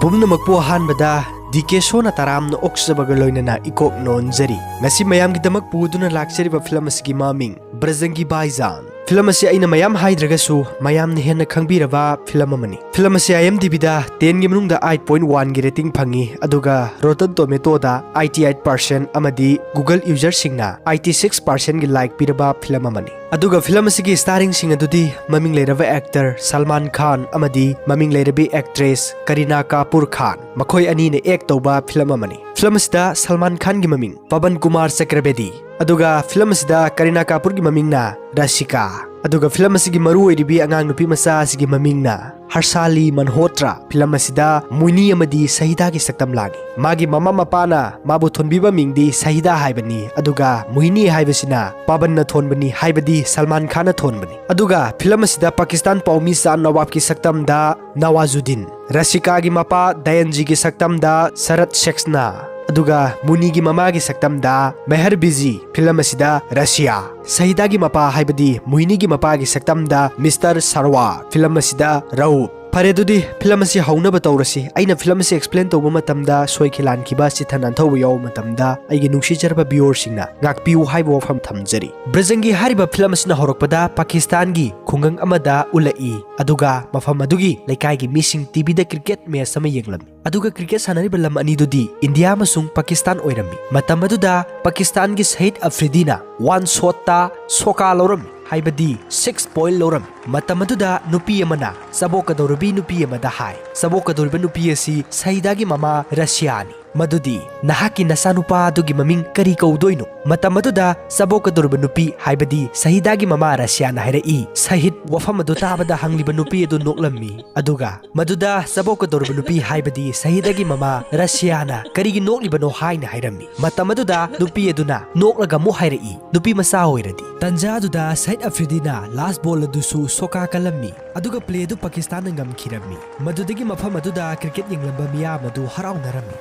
ꯄꯨꯝꯅꯃꯛꯄꯨ ꯑꯍꯥꯟꯕꯗ ꯗꯤꯀꯦ ꯁꯣꯅ ꯇꯔꯥꯝꯅ ꯑꯣꯛꯆꯕꯒ ꯂꯣꯏꯅꯅ ꯏꯀꯣꯛ ꯅꯣꯟꯖꯔꯤ ꯉꯁꯤ ꯃꯌꯥꯝꯒꯤꯗꯃꯛ ꯄꯨꯗꯨꯅ ꯂꯥꯛꯆꯔꯤꯕ ꯐꯤꯂꯝ ꯑꯁꯤꯒꯤ ꯃꯃꯤꯡ ꯕ꯭ꯔꯖꯪꯒꯤ ꯕꯥꯏꯖꯥꯟ ꯐꯤꯂꯝ ꯑꯁꯤ ꯑꯩꯅ ꯃꯌꯥꯝ ꯍꯥꯏꯗ꯭ꯔꯒꯁꯨ ꯃꯌꯥꯝꯅ ꯍꯦꯟꯅ ꯈꯪꯕꯤꯔꯕ ꯐꯤꯂꯝ ꯑꯃꯅꯤ ꯐꯤꯂꯝ ꯑꯁꯤ IMDbꯗ 10ꯒꯤ ꯃꯅꯨꯡꯗ 8.1ꯒꯤ ꯔꯦꯇꯤꯡ ꯐꯪꯉꯤ ꯑꯗꯨꯒ Rotten Tomatoda 88% ꯑꯃꯗꯤ Google ꯌꯨꯖꯔꯁꯤꯡꯅ 86%ꯒꯤ ꯂꯥꯏꯛ ꯄꯤꯔꯕ ꯐꯤꯂꯝ ꯑꯃꯅꯤ ꯑꯗꯨꯒ ꯐꯤꯂꯝ ꯑꯁꯤꯒꯤ ꯁ꯭ꯇꯥꯔꯤꯡꯁꯤꯡ ꯑꯗꯨꯗꯤ ꯃꯃꯤꯡ ꯂꯩꯔꯕ ꯑꯦꯛꯇꯔ ꯁꯜꯃꯥꯟ ꯈꯥꯟ ꯑꯃꯗꯤ ꯃꯃꯤꯡ ꯂꯩꯔꯕꯤ ꯑꯦꯛꯇ꯭ꯔꯦꯁ ꯀꯔꯤꯅꯥ ꯀꯥꯄꯨꯔ ꯈꯥꯟ ꯃꯈꯣꯏ ꯑꯅꯤꯅ ꯑꯦꯛ ꯇꯧꯕ ꯐꯤꯂꯝ ꯑꯃꯅꯤ ꯐꯤꯂꯝ ꯑꯁꯤꯗ ꯁꯜꯃꯥꯟ ꯈꯥꯟꯒꯤ ꯃꯃꯤꯡ ꯄꯕꯟ ꯀꯨꯃꯥꯔ ꯆक्रꯕꯦꯗꯤ ꯑꯗꯨꯒ ꯐꯤꯂꯝ ꯑꯁꯤꯗ ꯀꯔꯤꯅꯥ ꯀꯥꯄꯨꯔꯒꯤ ꯃꯃꯤꯡꯅ ꯔꯥꯁꯤꯀꯥ ꯑꯗꯨꯒ ꯐꯤꯂꯝ ꯑꯁꯤꯒꯤ ꯃꯔꯨ ꯑꯣꯏꯔꯤꯕꯤ ꯑꯉꯥꯡ ꯅꯨꯄꯤ ꯃꯆꯥ ꯑꯁꯤꯒꯤ ꯃꯃꯤꯡꯅ ꯍꯔꯁꯥꯂꯤ ꯃꯜꯍꯣꯇ꯭ꯔꯥ ꯐꯤꯂꯝ ꯑꯁꯤꯗ ꯃꯨꯏꯅꯤ ꯑꯃꯗꯤ ꯁꯍꯤꯗꯥꯒꯤ ꯁꯛꯇꯝ ꯂꯥꯡꯏ ꯃꯥꯒꯤ ꯃꯃꯥ ꯃꯄꯥꯅ ꯃꯥꯕꯨ ꯊꯣꯟꯕꯤꯕ ꯃꯤꯡꯗꯤ ꯁꯍꯤꯗꯥ ꯍꯥꯏꯕꯅꯤ ꯑꯗꯨꯒ ꯃꯨꯏꯅꯤ ꯍꯥꯏꯕꯁꯤꯅ ꯄꯕꯟꯅ ꯊꯣꯟꯕꯅꯤ ꯍꯥꯏꯕꯗꯤ ꯁꯜꯃꯥꯟ ꯈꯥꯟꯅ ꯊꯣꯟꯕꯅꯤ ꯑꯗꯨꯒ ꯐꯤꯂꯝ ꯑꯁꯤꯗ ꯄꯥꯀꯤꯁꯇꯥꯟ ꯄꯥꯎꯃꯤ ꯆꯥꯟ ꯅꯋꯥꯕꯀꯤ ꯁꯛꯇꯝꯗ ꯅꯋꯥꯖꯨꯗꯤन ꯔꯥꯁꯤꯀꯥꯒꯤ ꯃꯄꯥ ꯗꯌꯟꯖꯤꯒꯤ ꯁꯛꯇꯝꯗ ꯁꯔꯠ ꯁꯦꯛꯁꯅꯥ ꯑꯗꯨꯒ ꯃꯨꯅꯤꯒꯤ ꯃꯃꯥꯒꯤ ꯁꯛꯇꯝꯗ ꯃꯦꯍꯔ ꯕꯤꯖꯤ ꯐꯤꯂꯝ ꯑꯁꯤꯗ ꯔꯁꯤꯌꯥ ꯁꯍꯤꯗꯥꯒꯤ ꯃꯄꯥ ꯍꯥꯏꯕꯗꯤ ꯃꯨꯏꯅꯤꯒꯤ ꯃꯄꯥꯒꯤ ꯁꯛꯇꯝꯗ ꯃꯤꯁꯇꯔ ꯁꯔꯋꯥ ꯐꯤꯂꯝ ꯑꯁꯤꯗ ꯔꯎꯞ ꯐꯔꯦ ꯑꯗꯨꯗꯤ ꯐꯤꯂꯝ ꯑꯁꯤ ꯍꯧꯅꯕ ꯇꯧꯔꯁꯤ ꯑꯩꯅ ꯐꯤꯂꯝ ꯑꯁꯤ ꯑꯦꯛꯁꯄ꯭ꯂꯦꯟ ꯇꯧꯕ ꯃꯇꯝꯗ ꯁꯣꯏꯈꯤꯂꯥꯟꯈꯤꯕ ꯆꯤꯊ ꯅꯥꯟꯊꯧꯕ ꯌꯥꯎꯕ ꯃꯇꯝꯗ ꯑꯩꯒꯤ ꯅꯨꯡꯁꯤꯖꯔꯕ ꯚꯤꯌꯨꯋꯔꯁꯤꯡꯅ ꯉꯥꯛꯄꯤꯌꯨ ꯍꯥꯏꯕ ꯋꯥꯐꯝ ꯊꯝꯖꯔꯤ ꯕ꯭ꯔꯖꯪꯒꯤ ꯍꯥꯏꯔꯤꯕ ꯐꯤꯂꯝ ꯑꯁꯤꯅ ꯍꯧꯔꯛꯄꯗ ꯄꯥꯀꯤꯁꯇꯥꯟꯒꯤ ꯈꯨꯡꯒꯪ ꯑꯃꯗ ꯎꯠꯂꯛꯏ ꯑꯗꯨꯒ ꯃꯐꯝ ꯑꯗꯨꯒꯤ ꯂꯩꯀꯥꯏꯒꯤ ꯃꯤꯁꯤꯡ ꯇꯤꯚꯤꯗ ꯀ꯭ꯔꯤꯀꯦꯠ ꯃꯦꯆ ꯑꯃ ꯌꯦꯡꯂꯝꯃꯤ ꯑꯗꯨꯒ ꯀ꯭ꯔꯤꯀꯦꯠ ꯁꯥꯟꯅꯔꯤꯕ ꯂꯝ ꯑꯅꯤꯗꯨꯗꯤ ꯏꯟꯗꯤꯌꯥ ꯑꯃꯁꯨꯡ ꯄꯥꯀꯤꯁꯇꯥꯟ ꯑꯣꯏꯔꯝꯃꯤ ꯃꯇꯝ ꯑꯗꯨꯗ ꯄꯥꯀꯤꯁꯇꯥꯟꯒꯤ ꯁꯍꯤꯗ ꯑꯐ꯭ꯔꯤꯗꯤꯅ 1 ꯁꯣꯠꯇ ꯁꯣꯀꯥ ꯂꯧꯔꯝꯃꯤ ꯍꯥꯏꯕꯗꯤ 6 ꯄꯣꯏꯟꯠ ꯂꯧꯔꯝꯃꯤ ꯃꯇꯝ ꯑꯗꯨꯗ ꯅꯨꯄꯤ ꯑꯃꯅ ꯆꯕꯣꯛꯀꯗꯧꯔꯕꯤ ꯅꯨꯄꯤ ꯑꯃꯗ ꯍꯥꯏ ꯆꯕꯣꯛꯀꯗꯧꯔꯤꯕ ꯅꯨꯄꯤ ꯑꯁꯤ ꯁꯍꯤꯗꯥꯒꯤ ꯃꯃꯥ ꯔꯁꯤꯌꯥꯅꯤ ꯃꯗꯨꯗꯤ ꯅꯍꯥꯛꯀꯤ ꯅꯆꯥꯅꯨꯄꯥ ꯑꯗꯨꯒꯤ ꯃꯃꯤꯡ ꯀꯔꯤ ꯀꯧꯗꯣꯏꯅꯣ ꯃꯇꯝ ꯑꯗꯨꯗ ꯆꯕꯣꯛꯀꯗꯧꯔꯤꯕ ꯅꯨꯄꯤ ꯍꯥꯏꯕꯗꯤ ꯁꯍꯤꯗꯥꯒꯤ ꯃꯃꯥ ꯔꯁꯤꯌꯥꯅ ꯍꯥꯏꯔꯛꯏ ꯁꯍꯤꯗ ꯋꯥꯐꯝ ꯑꯗꯨ ꯇꯥꯕꯗ ꯍꯪꯂꯤꯕ ꯅꯨꯄꯤ ꯑꯗꯨ ꯅꯣꯛꯂꯝꯃꯤ ꯑꯗꯨꯒ ꯃꯗꯨꯗ ꯆꯕꯣꯛꯀꯗꯧꯔꯤꯕ ꯅꯨꯄꯤ ꯍꯥꯏꯕꯗꯤ ꯁꯍꯤꯗꯥꯒꯤ ꯃꯃꯥ ꯔꯁꯤꯌꯥꯅ ꯀꯔꯤꯒꯤ ꯅꯣꯛꯂꯤꯕꯅꯣ ꯍꯥꯏꯅ ꯍꯥꯏꯔꯝꯃꯤ ꯃꯇꯝ ꯑꯗꯨꯗ ꯅꯨꯄꯤ ꯑꯗꯨꯅ ꯅꯣꯛꯂꯒ ꯑꯃꯨꯛ ꯍꯥꯏꯔꯛꯏ ꯅꯨꯄꯤ ꯃꯆꯥ ꯑꯣꯏꯔꯗꯤ ꯇꯟꯖꯥ ꯑꯗꯨꯗ ꯁꯍꯤꯗ ꯑꯐ꯭ꯔꯤꯗꯤꯅ ꯂꯥꯁ ꯕꯣꯜ ꯑꯗꯨꯁꯨ ꯁꯣꯀꯥ ꯀꯜꯂꯝꯃꯤ ꯑꯗꯨꯒ ꯄ꯭ꯂꯦ ꯑꯗꯨ ꯄꯥꯀꯤꯁꯇꯥꯟꯅ ꯉꯝꯈꯤꯔꯝꯃꯤ ꯃꯗꯨꯗꯒꯤ ꯃꯐꯝ ꯑꯗꯨꯗ ꯀ꯭ꯔꯤꯀꯦꯠ ꯌꯦꯡꯂꯝꯕ ꯃꯤꯌꯥꯝ ꯑꯗꯨ ꯍꯔꯥꯎꯅꯔꯝꯃꯤ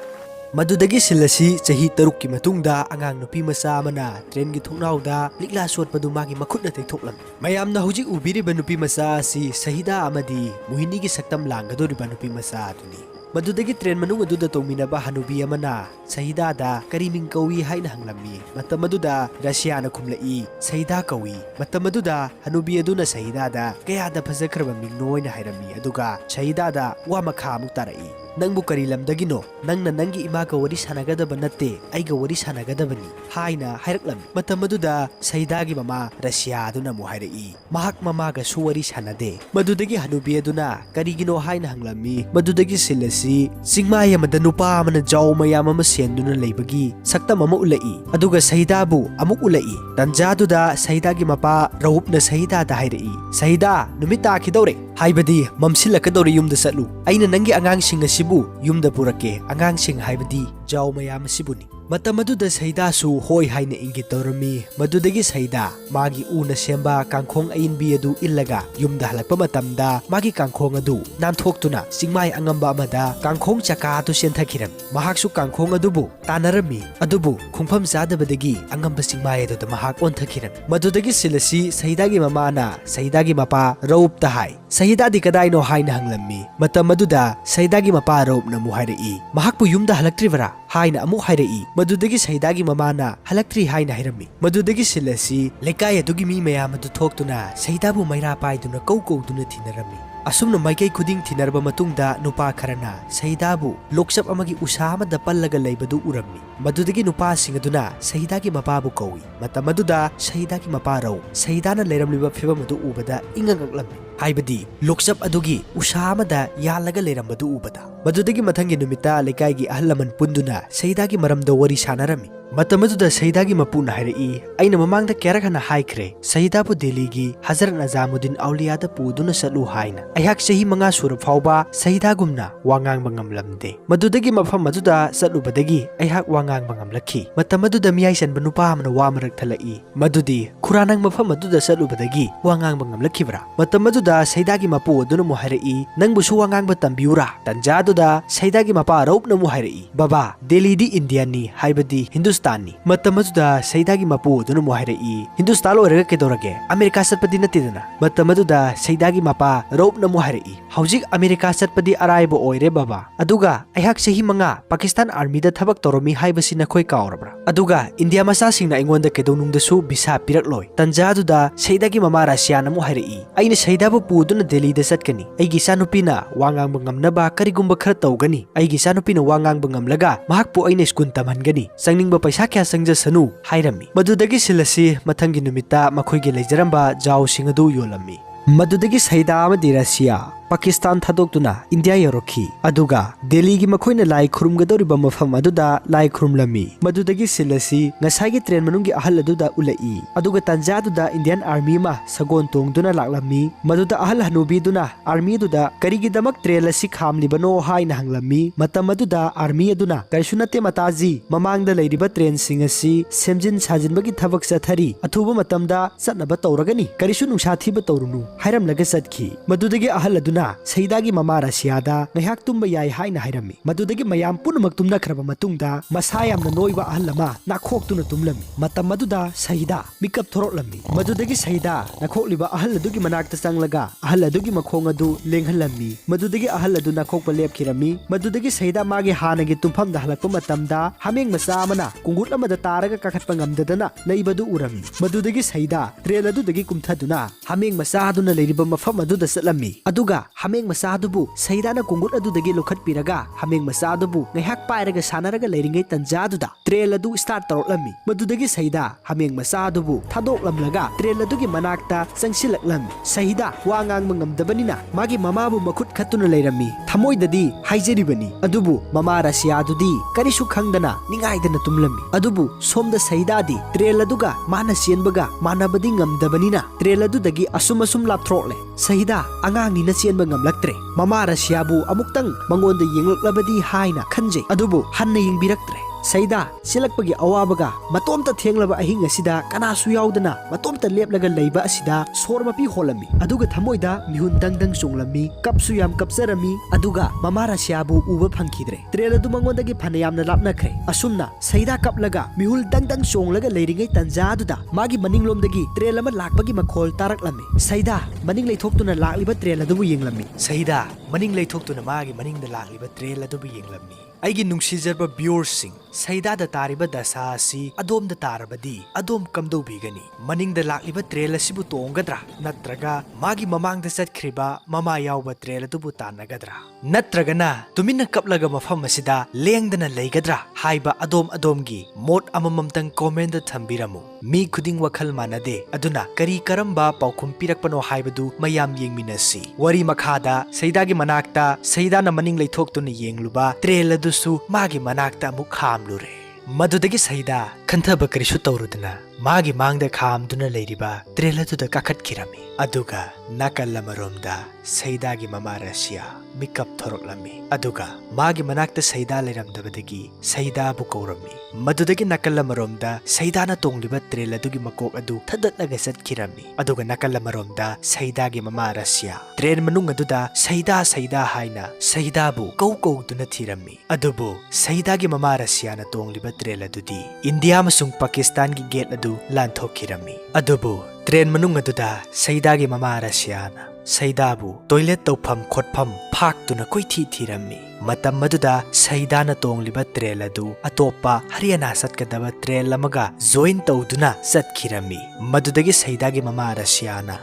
ꯃꯗꯨꯗꯒꯤ ꯁꯤꯜ ꯑꯁꯤ ꯆꯍꯤ 6ꯀꯤ ꯃꯇꯨꯡꯗ ꯑꯉꯥꯡ ꯅꯨꯄꯤ ꯃꯆꯥ ꯑꯃꯅ ꯇ꯭ꯔꯦꯟꯒꯤ ꯊꯣꯡꯅꯥꯎꯗ ꯂꯤꯛꯂꯥ ꯁꯣꯠꯄꯗꯨ ꯃꯥꯒꯤ ꯃꯈꯨꯠꯅ ꯇꯩꯊꯣꯛꯂꯝꯃꯤ ꯃꯌꯥꯝꯅ ꯍꯧꯖꯤꯛ ꯎꯕꯤꯔꯤꯕ ꯅꯨꯄꯤ ꯃꯆꯥ ꯑꯁꯤ ꯁꯍꯤꯗꯥ ꯑꯃꯗꯤ ꯃꯨꯏꯅꯤꯒꯤ ꯁꯛꯇꯝ ꯂꯥꯡꯒꯗꯧꯔꯤꯕ ꯅꯨꯄꯤ ꯃꯆꯥ ꯑꯗꯨꯅꯤ ꯃꯗꯨꯗꯒꯤ ꯇ꯭ꯔꯦꯟ ꯃꯅꯨꯡ ꯑꯗꯨꯗ ꯇꯧꯃꯤꯟꯅꯕ ꯍꯅꯨꯕꯤ ꯑꯃꯅ ꯁꯍꯤꯗꯥꯗ ꯀꯔꯤ ꯃꯤꯡ ꯀꯧꯏ ꯍꯥꯏꯅ ꯍꯪꯂꯝꯃꯤ ꯃꯇꯝ ꯑꯗꯨꯗ ꯔꯁꯤꯌꯥꯅ ꯈꯨꯝꯂꯛꯏ ꯁꯍꯤꯗꯥ ꯀꯧꯏ ꯃꯇꯝ ꯑꯗꯨꯗ ꯍꯅꯨꯕꯤ ꯑꯗꯨꯅ ꯁꯍꯤꯗꯥꯗ ꯀꯌꯥꯗ ꯐꯖꯈ꯭ꯔꯕ ꯃꯤꯡꯅꯣ ꯍꯥꯏꯅ ꯍꯥꯏꯔꯝꯃꯤ ꯑꯗꯨꯒ ꯁꯍꯤꯗꯥꯗ ꯋꯥ ꯃꯈꯥ ꯑꯃꯨꯛ ꯇꯥꯔꯛꯏ ꯅꯪꯕꯨ ꯀꯔꯤ ꯂꯝꯗꯒꯤꯅꯣ ꯅꯪꯅ ꯅꯪꯒꯤ ꯏꯃꯥꯒ ꯋꯥꯔꯤ ꯁꯥꯟꯅꯒꯗꯕ ꯅꯠꯇꯦ ꯑꯩꯒ ꯋꯥꯔꯤ ꯁꯥꯟꯅꯒꯗꯕꯅꯤ ꯍꯥꯏꯅ ꯍꯥꯏꯔꯛꯂꯝꯃꯤ ꯃꯇꯝ ꯑꯗꯨꯗ ꯁꯍꯤꯗꯥꯒꯤ ꯃꯃꯥ ꯔꯁꯤꯌꯥ ꯑꯗꯨꯅ ꯑꯃꯨꯛ ꯍꯥꯏꯔꯛꯏ ꯃꯍꯥꯛ ꯃꯃꯥꯒꯁꯨ ꯋꯥꯔꯤ ꯁꯥꯟꯅꯗꯦ ꯃꯗꯨꯗꯒꯤ ꯍꯅꯨꯕꯤ ꯑꯗꯨꯅ ꯀꯔꯤꯒꯤꯅꯣ ꯍꯥꯏꯅ ꯍꯪꯂꯝꯃꯤ ꯃꯗꯨꯗꯒꯤ ꯁꯤꯜ ꯑꯁꯤ ꯆꯤꯡꯃꯥꯏ ꯑꯃꯗ ꯅꯨꯄꯥ ꯑꯃꯅ ꯖꯥꯎ ꯃꯌꯥꯝ ꯑꯃ ꯁꯦꯟꯗꯨꯅ ꯂꯩꯕꯒꯤ ꯁꯛꯇꯝ ꯑꯃ ꯎꯠꯂꯛꯏ ꯑꯗꯨꯒ ꯁꯍꯤꯗꯥꯕꯨ ꯑꯃꯨꯛ ꯎꯠꯂꯛꯏ ꯇꯟꯖꯥꯗꯨꯗ ꯁꯍꯤꯗꯥꯒꯤ ꯃꯄꯥ ꯔꯎꯞꯅ ꯁꯍꯤꯗꯥꯗ ꯍꯥꯏꯔꯛꯏ ꯁꯍꯤꯗꯥ ꯅꯨꯃꯤꯠ ꯇꯥꯈꯤꯗꯧꯔꯦ ꯍꯥꯏꯕꯗꯤ ꯃꯝꯁꯤꯜꯂꯛꯀꯗꯧꯔꯦ ꯌꯨꯝꯗ ꯆꯠꯂꯨ ꯑꯩꯅ ꯅꯪꯒꯤ ꯑꯉꯥꯡꯁꯤꯡ ꯑꯁꯤꯕꯨ ꯌꯨꯝꯗ ꯄꯨꯔꯛꯀꯦ ꯑꯉꯥꯡꯁꯤꯡ ꯍꯥꯏꯕꯗꯤ ꯖꯥꯎ ꯃꯌꯥꯝ ꯑꯁꯤꯕꯨꯅꯤ ꯃꯇꯝ ꯑꯗꯨꯗ ꯁꯍꯤꯗꯥꯁꯨ ꯍꯣꯏ ꯍꯥꯏꯅ ꯏꯪꯒꯤꯠ ꯇꯧꯔꯝꯃꯤ ꯃꯗꯨꯗꯒꯤ ꯁꯍꯤꯗꯥ ꯃꯥꯒꯤ ꯎꯅ ꯁꯦꯝꯕ ꯀꯥꯡꯈꯣꯡ ꯑꯏꯟꯕꯤ ꯑꯗꯨ ꯏꯜꯂꯒ ꯌꯨꯝꯗ ꯍꯜꯂꯛꯄ ꯃꯇꯝꯗ ꯃꯥꯒꯤ ꯀꯥꯡꯈꯣꯡ ꯑꯗꯨ ꯅꯥꯟꯊꯣꯛꯇꯨꯅ ꯆꯤꯡꯃꯥꯏ ꯑꯉꯝꯕ ꯑꯃꯗ ꯀꯥꯡꯈꯣꯡ ꯆꯀꯥ ꯑꯗꯨ ꯆꯦꯟꯊꯈꯤꯔꯝꯃꯤ ꯃꯍꯥꯛꯁꯨ ꯀꯥꯡꯈꯣꯡ ꯑꯗꯨꯕꯨ ꯇꯥꯟꯅꯔꯝꯃꯤ ꯑꯗꯨꯕꯨ ꯈꯣꯡꯐꯝ ꯆꯥꯗꯕꯗꯒꯤ ꯑꯉꯝꯕ ꯆꯤꯡꯃꯥꯏ ꯑꯗꯨꯗ ꯃꯍꯥꯛ ꯑꯣꯟꯊꯈꯤꯔꯝꯃꯤ ꯃꯗꯨꯗꯒꯤ ꯁꯤꯜ ꯑꯁꯤ ꯁꯍꯤꯗꯥꯒꯤ ꯃꯃꯥꯅ ꯁꯍꯤꯗꯥꯒꯤ ꯃꯄꯥ ꯔꯎꯞꯇ ꯍꯥꯏ ꯁꯍꯤꯗꯥꯗꯤ ꯀꯗꯥꯏꯅꯣ ꯍꯥꯏꯅ ꯍꯪꯂꯝꯃꯤ ꯃꯇꯝ ꯑꯗꯨꯗ ꯁꯍꯤꯗꯥꯒꯤ ꯃꯄꯥ ꯔꯎꯞꯅ ꯑꯃꯨꯛ ꯍꯥꯏꯔꯛꯏ ꯃꯍꯥꯛꯄꯨ ꯌꯨꯝꯗ ꯍꯜꯂꯛꯇ꯭ꯔꯤꯕꯔꯥ ꯍꯥꯏꯅ ꯑꯃꯨꯛ ꯍꯥꯏꯔꯛꯏ ꯃꯗꯨꯗꯒꯤ ꯁꯍꯤꯗꯥꯒꯤ ꯃꯃꯥꯅ ꯍꯜꯂꯛꯇ꯭ꯔꯤ ꯍꯥꯏꯅ ꯍꯥꯏꯔꯝꯃꯤ ꯃꯗꯨꯗꯒꯤ ꯁꯤꯜ ꯑꯁꯤ ꯂꯩꯀꯥꯏ ꯑꯗꯨꯒꯤ ꯃꯤ ꯃꯌꯥꯝ ꯑꯗꯨ ꯊꯣꯛꯇꯨꯅ ꯁꯍꯤꯗꯥꯕꯨ ꯃꯩꯔꯥ ꯄꯥꯏꯗꯨꯅ ꯀꯧꯗꯨꯅ ꯊꯤꯅꯔꯝꯃꯤ ꯑꯁꯨꯝꯅ ꯃꯥꯏꯀꯩ ꯈꯨꯗꯤꯡ ꯊꯤꯅꯔꯕ ꯃꯇꯨꯡꯗ ꯅꯨꯄꯥ ꯈꯔꯅ ꯁꯍꯤꯗꯥꯕꯨ ꯂꯣꯛꯆꯞ ꯑꯃꯒꯤ ꯎꯁꯥ ꯑꯃꯗ ꯄꯜꯂꯒ ꯂꯩꯕꯗꯨ ꯎꯔꯝꯃꯤ ꯃꯗꯨꯗꯒꯤ ꯅꯨꯄꯥꯁꯤꯡ ꯑꯗꯨꯅ ꯁꯍꯤꯗꯥꯒꯤ ꯃꯄꯥꯕꯨ ꯀꯧꯏ ꯃꯇꯝ ꯑꯗꯨꯗ ꯁꯍꯤꯗꯥꯒꯤ ꯃꯄꯥ ꯔꯎ ꯁꯍꯤꯗꯥꯅ ꯂꯩꯔꯝꯂꯤꯕ ꯐꯤꯕꯝ ꯑꯗꯨ ꯎꯕꯗ ꯏꯉꯛꯉꯛꯂꯝꯃꯤ ꯍꯥꯏꯕꯗꯤ ꯂꯣꯛꯆꯞ ꯑꯗꯨꯒꯤ ꯎꯁꯥ ꯑꯃꯗ ꯌꯥꯜꯂꯒ ꯂꯩꯔꯝꯕꯗꯨ ꯎꯕꯗ ꯃꯗꯨꯗꯒꯤ ꯃꯊꯪꯒꯤ ꯅꯨꯃꯤꯠꯇ ꯂꯩꯀꯥꯏꯒꯤ ꯑꯍꯜ ꯂꯃꯟ ꯄꯨꯟꯗꯨꯅ ꯁꯍꯤꯗꯥꯒꯤ ꯃꯔꯝꯗ ꯋꯥꯔꯤ ꯁꯥꯟꯅꯔꯝꯃꯤ ꯃꯇꯝ ꯑꯗꯨꯗ ꯁꯍꯤꯗꯥꯒꯤ ꯃꯄꯨꯅ ꯍꯥꯏꯔꯛꯏ ꯑꯩꯅ ꯃꯃꯥꯡꯗ ꯀꯌꯥꯔꯛ ꯍꯟꯅ ꯍꯥꯏꯈ꯭ꯔꯦ ꯁꯍꯤꯗꯥꯕꯨ ꯗꯦꯜꯂꯤꯒꯤ ꯍꯖꯔꯠ ꯅꯖꯥꯃꯨꯗꯤꯟ ꯑꯧꯂꯤꯌꯥꯗ ꯄꯨꯗꯨꯅ ꯆꯠꯂꯨ ꯍꯥꯏꯅ ꯑꯩꯍꯥꯛ ꯆꯍꯤ 5 ꯁꯨꯔ ꯐꯥꯎꯕ ꯁꯍꯤꯗꯥꯒꯨꯝꯅ ꯋꯥ ꯉꯥꯡꯕ ꯉꯝꯂꯝꯗꯦ ꯃꯗꯨꯗꯒꯤ ꯃꯐꯝ ꯑꯗꯨꯗ ꯆꯠꯂꯨꯕꯗꯒꯤ ꯑꯩꯍꯥꯛ ꯋꯥ ꯉꯥꯡꯕ ꯉꯝꯂꯛꯈꯤ ꯃꯇꯝ ꯑꯗꯨꯗ ꯃꯤꯌꯥꯏ ꯆꯟꯕ ꯅꯨꯄꯥ ꯑꯃꯅ ꯋꯥ ꯃꯔꯛ ꯊꯠꯂꯛꯏ ꯃꯗꯨꯗꯤ ꯈꯨꯔꯥ ꯅꯪ ꯃꯐꯝ ꯑꯗꯨꯗ ꯆꯠꯂꯨꯕꯗꯒꯤ ꯋꯥ ꯉꯥꯡꯕ ꯉꯝꯂꯛꯈꯤꯕ꯭ꯔꯥ ꯃꯇꯝ ꯑꯗꯨꯗ ꯁꯍꯤꯗꯥꯒꯤ ꯃꯄꯨ ꯑꯗꯨꯅ ꯑꯃꯨꯛ ꯍꯥꯏꯔꯛꯏ ꯅꯪꯕꯨꯁꯨ ꯋꯥ ꯉꯥꯡꯕ ꯇꯝꯕꯤꯌꯨꯔꯥ ꯇꯟꯖꯥꯗꯨꯗ ꯁꯍꯤꯗꯥꯒꯤ ꯃꯄꯥ ꯔꯎꯞꯅ ꯑꯃꯨꯛ ꯍꯥꯏꯔꯛꯏ ꯕꯕꯥ ꯗꯦꯜꯂꯤꯗꯤ ꯏꯟꯗꯤꯌꯥꯅꯤ ꯍꯥꯏꯕꯗꯤ Hindustan Hindustan matam aduda Saidagi mapu dunu muhairei Hindustan oiraga kedorage America satpadi natidana matam aduda Saidagi mapa rope na muhairei Haujik America satpadi araibo oire baba aduga aihak sehi manga Pakistan Army da thabak toromi haibasi na khoi kaurabra aduga India masa singna ingonda kedonungda su bisa pirakloi tanja aduda Saidagi mama Russia na muhairei aina Saidabu puduna Delhi da satkani aigi sanupina wangang bangamnaba karigumba khara tawgani aigi sanupina wangang bangamlaga mahakpu aina skun tamhangani sangningbा पैसा क्या संजसनु हाइरमी मदुदगी सिलसी मथंगी नुमिता मखोइगे लेजरंबा जाव सिंगदु योलमी मदुदगी सैदा अमदि Russia Pakistan thadokduna India yoroki aduga Delhi gi makhoina lai khurumgadoriba mafam aduda lai khurumlami madudagi silasi ngasai train manungi ahal aduda ulai aduga tanja aduda Indian Army ma sagon tongduna laklami maduda ahal hanubi duna army aduda karigi damak train lasi khamli bano haina hanglami matam aduda army aduna karishunate mataji mamangda leiriba train singasi semjin sajin bagi thabak sathari athuba matamda satnaba tawragani karishu nungsathi ba tawrunu hairam laga satki madudagi ahal aduna Saidagi mama Russiada ngahak tumba yai haina hairami madudagi mayam punamak tumna khraba matungda masayam na noiba ahlama nakhok tuna tumlami matam maduda Saida mikap thoroklami madudagi Saida nakhokliba ahal adugi manakta changlaga ahal adugi makhong adu lenghalami madudagi ahal adu nakhokpa lepkhirami madudagi Saida magi hanagi tumpham da halakpa matamda hameng masa amana kungut amada taraga kakhatpa ngamdadana leibadu urami madudagi Saida trail adudagi kumthaduna hameng masa aduna leiriba mafam aduda satlami aduga Hameng masadubu Saidana kungut adudagi lokhat piraga hameng masadubu ngahak pairaga sanaraga leiringai tanjaduda trail adu start toroklami madudagi Saida hameng masadubu thadoklamlaga trail adugi manakta sangsilaklami Saida wangang mangamdabanina magi mamabu makhut khatuna leirami thamoidadi haijeribani adubu mama Russiadudi karisu khangdana ningaidana tumlami adubu somda Saidadi trail aduga mana sienbaga manabadi ngamdabanina trail adudagi asum lapthrokle Saida angangi na sienba ngamlaktre mama Russiabu amuktang mangonda yenglaklabadi haina khanjay adubu hanna yengbiraktre Saida silakpagi awabaga matomta thenglaba ahing asida kanasu yaudana matomta leplaga leiba asida sormapi holami aduga thamoida mihun dangdang songlami kapsu yam kapsarami aduga mama Russiabu uba phangkhidre trela du mangonda gi phanayamna lapnakhre asumna Saida kaplaga mihul dangdang songlaga leiringai tanja aduda magi maninglomdagi trela ma lakpagi makhol taraklami Saida maning leithoktuna lakliba trela dubu yenglami Saida maning leithoktuna magi maningda lakliba trela dubu yenglami aigi nungsijarba viewers sing Saida da tariba dasa asi adom da tarabadi adom kamdo bigani maning da lakliba trail asibu tongadra natraga magi mamang da satkriba mama yawba trail dubu tanagadra natraga na tumina kaplaga mafam asida lengdana leigadra haiba adom gi mot amamamtang comment da thambiramu mi khuding wakhal manade aduna kari karamba paukhum pirakpano haibadu mayam yengminasi wari makhada Saida gi manakta Saida na maning leithoktuna yengluba trail adusu magi manakta mukham lure madudagi Saida khanthaba karisu tawrudana magi mangda khamduna leiriba trelatuda kakhatkirami aduga nakallamaromda Saida gi mama Russia mikap thoroklami aduga magi manakta Saida leiramdabadagi Saida bu kaurami madudagi nakallamaromda Saida na tongliba treladugi makok adu thadatlaga satkirami aduga nakallamaromda Saida gi mama Russia train manung aduda Saida haina Saida bu kau duna thirami adubu Saida gi mama Russia na tongliba treladudi India masung Pakistan gi gate adu lanthokirami adubu train manung aduda Saida gi mama Russia na Saida bu toilet tawpham khotpham phak tuna koithi thirami matam maduda Saida na tongliba trail adu atopa Haryana satkadaba trail lamaga join tawduna satkirami madudagi Saida gi mama Russia na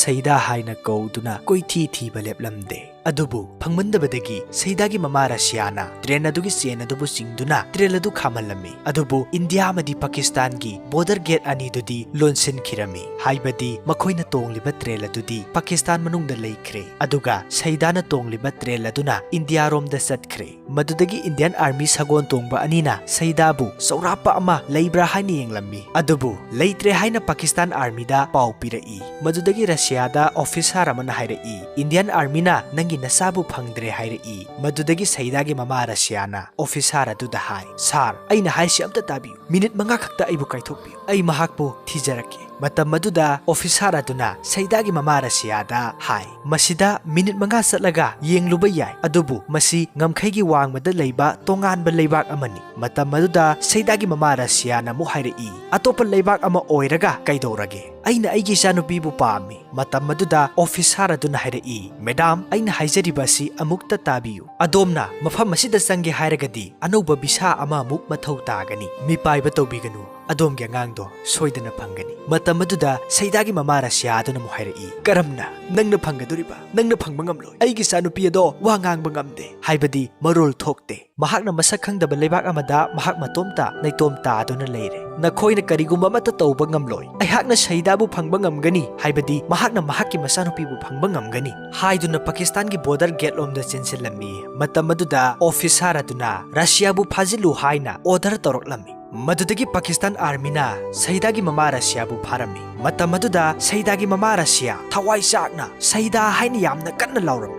Saida haina kauduna koithi thiba leplamde adubu phangmandabadagi Saida gi mama Russia na train adugi sen adubu singduna trail adu khamalami adubu India madi Pakistan gi border gate ani dudi lonsin khirami haibadi makhoina tongliba trail adudi Pakistan manungda leikre aduga Saida na tongliba trail aduna India rom da satkre madudagi Indian Army sagon tongba anina Saida bu saurapa ama leibra haini yenglammi adubu leitre haina Pakistan Army da pau pirai madudagi Russia da officer amana hairai Indian Army na nangi nasabu phangdre hairai madudagi Saida gi mama Russia na officer adu da hai sar aina haisi amta tabi minute manga khakta aibu kaithokpi ai mahakpo thijarake Matam maduda officer aduna Saidagi mama Rasiada hai masida minute manga satlaga yengluba yai adubu masi ngamkhaigi wangmada leiba tonganba leibak amani matam maduda Saidagi mama Rasiana mu hairei atopa leibak ama oiraga kaidorage aina aigi sanupibu pami matam maduda officer aduna hairei madam aina haijaribasi amukta tabiyu adomna mafam masida sange hairagadi anuba bisa ama muk mathau tagani mipaiba tobiganu adom gi angang do soidana phangani matam maduda Saidagi mama Rasiada na mu hairei karamna nangna phangaduriba nangna phangba ngamloi aigi sanupi ado wa ngang bangamde haibadi marol thokte mahakna masak khangdaba leibak amada mahak matomta naitomta aduna leire nakhoina karigumba mata tawba ngamloi aihakna Saida bu phangba ngamgani haibadi mahakna mahakki masanupi bu phangba ngamgani haiduna Pakistan gi border gate lomda chensilami matam maduda officer aduna Russia bu phajilu haina order toroklami madudagi Pakistan army na Saidagi mama Russia bu pharami matam maduda Saidagi mama Russia thawai sakna Saida haina yamna kanna laurami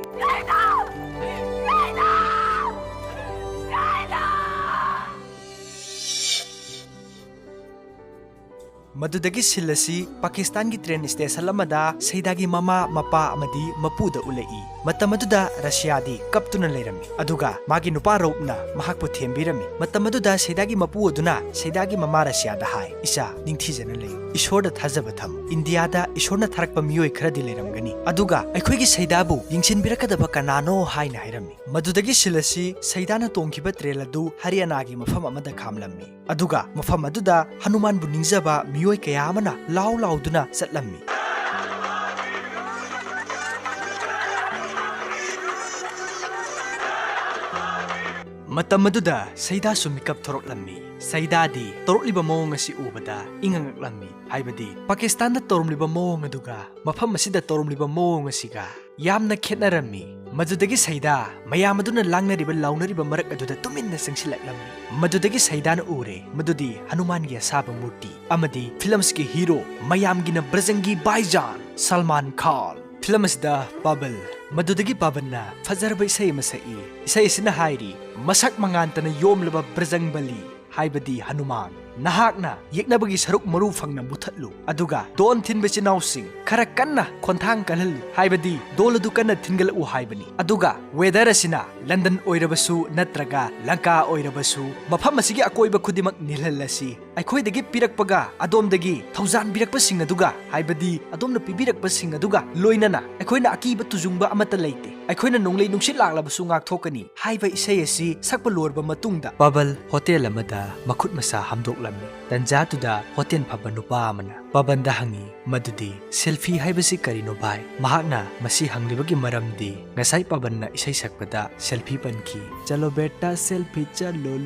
madudagi silasi Pakistan gi train station lamada Saidagi mama mapa amadi mapuda ulai matam maduda Russia di kaptuna leirami aduga magi nupa ropna mahakpu thembirami matam maduda Saidagi mapu aduna Saidagi mama Russia da hai isa ningthijana lei ishor da thajaba tham India da ishor na tharakpa miyoi khradi leiramgani aduga aikhoigi Saida bu yingsin birakadaba kanano haina hairami madudagi silasi Saida na tongkiba train adu Haryana gi mafam amada khamlammi aduga mafam aduda Hanuman bu ningjaba miyoi kaya amana lau duna satlammi matam maduda Saida sumikap thoroklammi Saida di torokliba mawong asi ubada ingangaklammi haibadi Pakistan da toromliba mawong aduga mafam asida toromliba mawong asiga yamna khetnarammi madudagi Saida mayam aduna langnariba launariba marak aduda tuminna sangsilaklammi madudagi Saida na ure madudi Hanuman gi asaba murti amadi films ki hero mayam gi na Brazangi Bhaijaan Salman Khan films da Babel madudagi Babanna fajarba isai masai isai sina hairi masak mangantana yomlaba Brazang Bali haibadi Hanuman nahakna yeknabagi saruk maru fangna muthatlu aduga don thinbe chinausing khara kanna khonthang kalhal haibadi doladu kanna thingal u haibani aduga weather asina London oirabasu natraga Lanka oirabasu mafam asigi akoiba khudimak nilhalasi aikhoidagi pirakpaga adomdagi thaujan birakpasing aduga haibadi adomna pibirakpasing aduga loinana aikhoina akiba tujungba amata leite aikhoina nonglei nungsit laklabasu ngak thokani haiba isai asi sakpa lorba matungda Babal hotel amada makhut masa hamdokla Tanjatuda hotel phaba nupa amana Babanda hangi madudi selfie haibasi karino bai mahakna masi hanglibagi maramdi ngasai Pabanna isai sakpada selfie panki chalo beta selfie chalo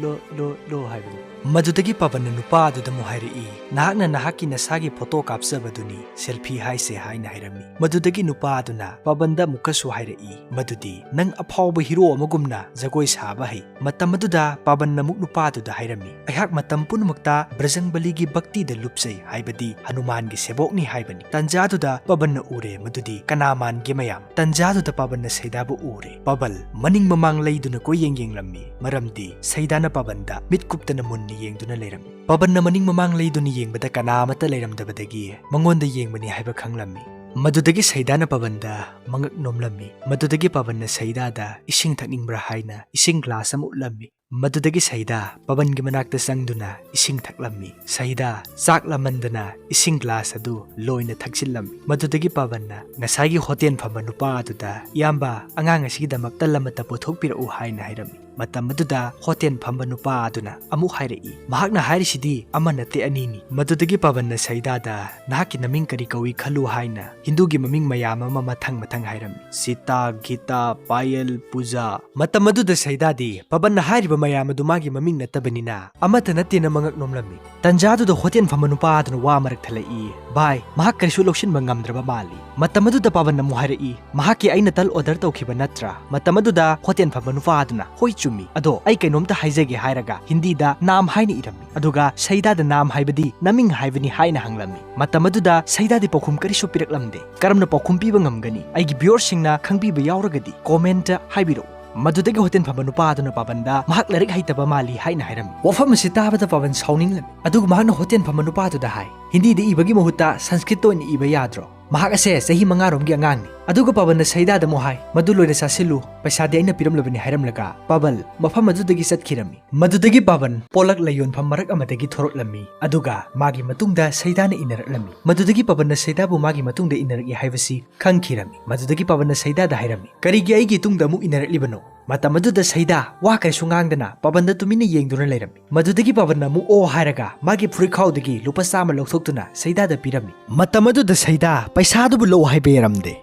lo haibu madudagi Pabanna nupa aduda muhairi nahakna nahaki nasagi photo kapsabaduni selfie haise haina hairami madudagi nupa aduna Pabanda mukasu hairi madudi nang aphawba hero amagumna jagoi saba hai matam aduda Pabanna muk nupa aduda hairami aihak matam punmukta Brazang Baligi Bhakti da lupsai haibadi Hanuman gi sebokni haibani tanjaduda Pabanna ure madudi kanaman gi mayam tanjaduda Pabanna Saidabu ure Pabal maning mamang leiduna ko yenglammi maramdi Saidana Pabanda mitkuptana munni yengduna leiram Pabanna maning mamang leiduna yengbada kanamata leiramdabadagi mangonda yengbani haiba khanglammi madudagi Saidana Pabanda mangak nomlammi madudagi Pabanna Saidada ising thakningbra haina ising glass am utlammi madudagi Saida Paban gi manakta sangduna ising thaklammi Saida saklamandana ising glass adu loina thaksillammi madudagi Pabanna ngasagi hotel phama nupa aduda yamba angang asigi damak talamata pothokpira u haina hairammi matam aduda hotel phamba nupa aduna amu hairei mahakna hairisidi amanate anini madudagi Pabanna Saida da nahaki naming kari kawi khalu haina hindu gi maming mayam ama mathang hairammi Sita Gita Payal Puja matam aduda Saida di Pabanna hairiba mayam adu magi maming natabanina amata natte na mangak nomlammi tanjadu da hotel phama nupa aduna wa marak thalai bai mahak karisu lokshin mangamdraba mali matam aduda Pabanna muhairei mahaki aina tal order tawkhiba natra matam aduda hotel phama nupa aduna hoi chumi ado ai kainomta haijage hairaga hindi da nam haina irami aduga Saida da nam haibadi naming haibani haina hanglammi matam aduda Saida di pokhum karisu piraklamde karamna pokhum piba ngamgani aigi viewers singna khangbiba yauragadi comment haibiro ꯃꯗꯨꯗꯒꯤ hotel ꯐꯝꯕ ꯅꯨꯄꯥꯗꯨꯅ ꯄꯥꯕꯟꯗ ꯃꯍꯥꯛ ꯂꯥꯏꯔꯤꯛ ꯍꯩꯇꯕ ꯃꯥꯜꯂꯤ ꯍꯥꯏꯅ ꯍꯥꯏꯔꯝꯃꯤ꯫ ꯋꯥꯐꯝ ꯑꯁꯤ ꯇꯥꯕꯗ ꯄꯥꯕꯟ ꯁꯥꯎꯅꯤꯡꯂꯝꯃꯤ꯫ ꯑꯗꯨꯒ ꯃꯍꯥꯛꯅ ꯍꯣꯇꯦꯜ ꯐꯝꯕ ꯅꯨꯄꯥꯗꯨꯗ ꯍꯥꯏ, ꯍꯤꯟꯗꯤꯗ ꯏꯕꯒꯤ ꯃꯍꯨꯠꯇ ꯁꯪꯁꯀ꯭ꯔꯤꯠꯇ ꯑꯣꯏꯅ ꯏꯕ ꯌꯥꯗ꯭ꯔꯣ? ꯃꯍꯥꯛ ꯑꯁꯦ ꯆꯍꯤ 5ꯔꯣꯝꯒꯤ ꯑꯉꯥꯡꯅꯤ꯫ ꯑꯗꯨꯒ ꯄꯥꯕꯟꯅ ꯁꯩꯗꯥꯗ ꯑꯃꯨꯛ ꯍꯥꯏ, ꯃꯗꯨ ꯂꯣꯏꯅ ꯆꯥꯁꯤꯜꯂꯨ, ꯄꯩꯁꯥꯗꯤ ꯑꯩꯅ ꯄꯤꯔꯝꯂꯕꯅꯤ ꯍꯥꯏꯔꯝꯂꯒ ꯄꯥꯕꯜ ꯃꯐꯝ ꯑꯗꯨꯗꯒꯤ ꯆꯠꯈꯤꯔꯝꯃꯤ꯫ ꯃꯗꯨꯗꯒꯤ ꯄꯥꯕꯟ ꯄꯣꯂꯛ ꯂꯩꯌꯣꯟꯐꯝ ꯃꯔꯛ ꯑꯃꯗꯒꯤ ꯊꯣꯔꯛꯂꯝꯃꯤ ꯑꯗꯨꯒ ꯃꯥꯒꯤ ꯃꯇꯨꯡꯗ ꯁꯩꯗꯥꯅ ꯏꯟꯅꯔꯛꯂꯝꯃꯤ꯫ ꯃꯗꯨꯗꯒꯤ ꯄꯥꯕꯟꯅ ꯁꯩꯗꯥꯕꯨ ꯃꯥꯒꯤ ꯃꯇꯨꯡꯗ ꯏꯟꯅꯔꯛꯏ ꯍꯥꯏꯕꯁꯤ ꯈꯪꯈꯤꯔꯝꯃꯤ꯫ ꯃꯗꯨꯗꯒꯤ ꯄꯥꯕꯟꯅ ꯁꯩꯗꯥꯗ ꯍꯥꯏꯔꯝꯃꯤ, ꯀꯔꯤꯒꯤ ꯑꯩꯒꯤ ꯇꯨꯡꯗ ꯑꯃꯨꯛ ꯏꯟꯅꯔꯛꯂꯤꯕꯅꯣ? ꯃꯇꯝ ꯑꯗꯨꯗ ꯁꯩꯗꯥ ꯋꯥ ꯀꯔꯤꯁꯨ ꯉꯥꯡꯗꯅ ꯄꯥꯕꯟꯗ ꯇꯨꯃꯤꯟꯅ ꯌꯦꯡꯗꯨꯅ ꯂꯩꯔꯝꯃꯤ꯫ ꯃꯗꯨꯗꯒꯤ ꯄꯥꯕꯟꯅ ꯑꯃꯨꯛ ꯑꯣ ꯍꯥꯏꯔꯒ ꯃꯥꯒꯤ ꯐꯨꯔꯤꯠꯈꯥꯎꯗꯒꯤ ꯂꯨꯄꯥ 100 ꯂꯧꯊꯣꯛꯇꯨꯅ ꯁꯩꯗꯥꯗ ꯄꯤꯔꯝꯃꯤ꯫ ꯃꯇꯝ ꯑꯗꯨꯗ ꯁꯩꯗꯥ ꯄꯩꯁꯥꯗꯨꯕꯨ ꯂꯧ ꯍꯥꯏꯕ ꯌꯥꯔꯝꯗꯦ꯫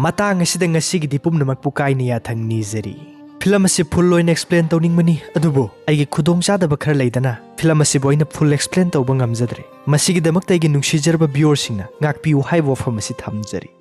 ꯃꯇꯥꯡ ꯑꯁꯤꯗ ꯉꯁꯤꯒꯤꯗꯤ ꯄꯨꯝꯅꯃꯛꯄꯨ ꯀꯥꯏꯅ ꯌꯥꯊꯪ ꯅꯤꯖꯔꯤ꯫ ꯐꯤꯂꯝ ꯑꯁꯤ ꯐꯨꯜ ꯑꯣꯏꯅ ꯑꯦꯛꯁꯄ꯭ꯂꯦꯟ ꯇꯧꯅꯤꯡꯕꯅꯤ, ꯑꯗꯨꯕꯨ ꯑꯩꯒꯤ ꯈꯨꯗꯣꯡꯆꯥꯗꯕ ꯈꯔ ꯂꯩꯗꯅ ꯐꯤꯂꯝ ꯑꯁꯤꯕꯨ ꯑꯩꯅ ꯐꯨꯜ ꯑꯦꯛꯁꯄ꯭ꯂꯦꯟ ꯇꯧꯕ ꯉꯝꯖꯗ꯭ꯔꯦ꯫ ꯃꯁꯤꯒꯤꯗꯃꯛꯇ ꯑꯩꯒꯤ ꯅꯨꯡꯁꯤꯖꯔꯕ ꯚ꯭ꯌꯨꯑꯔꯁꯤꯡꯅ ꯉꯥꯛꯄꯤꯌꯨ ꯍꯥꯏꯕ ꯋꯥꯐꯝ ꯑꯁꯤ ꯊꯝꯖꯔꯤ꯫